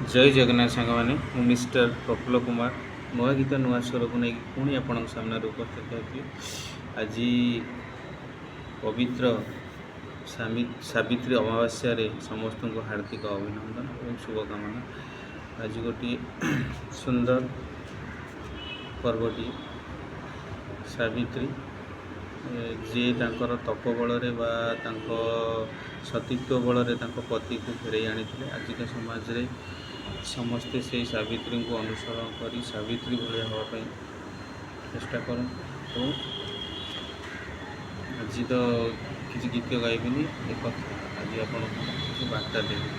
जय जगन्नाथ सांग मैंने मिस्टर प्रफुल्ल कुमार नुआ गीत नुआ स्वर को लेकिन पुणी आपण सामने उपस्थित होती आज पवित्र सावित्री अमावास्या समस्त को हार्दिक अभिनंदन और शुभकामना। आज गोटे सुंदर पर्वटी सावित्री जी तांकर तप बल सतीत्व बल पति को फेर आनी आजिका समाज रे समस्ते से सावित्री को अनुसरण कर सावित्री भाया हाँपाई चेष्टा कर। आज तो किसी गीत गायबी एक आज आप बार्ता देवी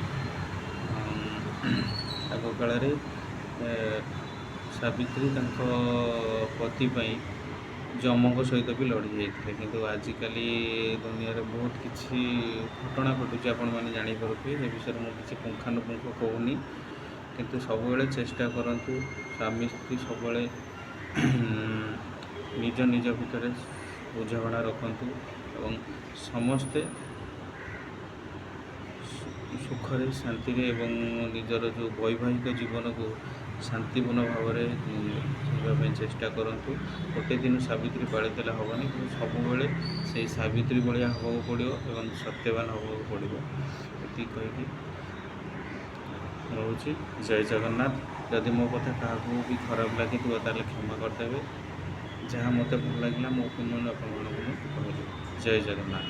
आग काल सावित्री पति जमक सहित भी लड़ी जाते किंतु आजिकल दुनिया रे बहुत किसी घटना घटुचे आपण मैंने जानीपे ये विषय में किसी पुंखानुपुंख कहूनी किंतु सब चेष्टा करूँ स्वामी स्त्री सब निज निज भितर बुझाणा रखु और समस्ते सुखरे शांति एवं निजर जो वैवाहिक जीवन को शांतिपूर्ण भाव में चेष्टा करूँ। गोटे दिन सावित्री पाड़ीदे हेनी कि सब से सावित्री भाया हाँ पड़ो और सत्यवान हाँ पड़ो ये कहीकि रोचे। जय जगन्नाथ। जदि मो कथा क्या भी खराब लगे ताले क्षमा करदे जहाँ मत भल लगे मो ओपिनियन आप जय जगन्नाथ।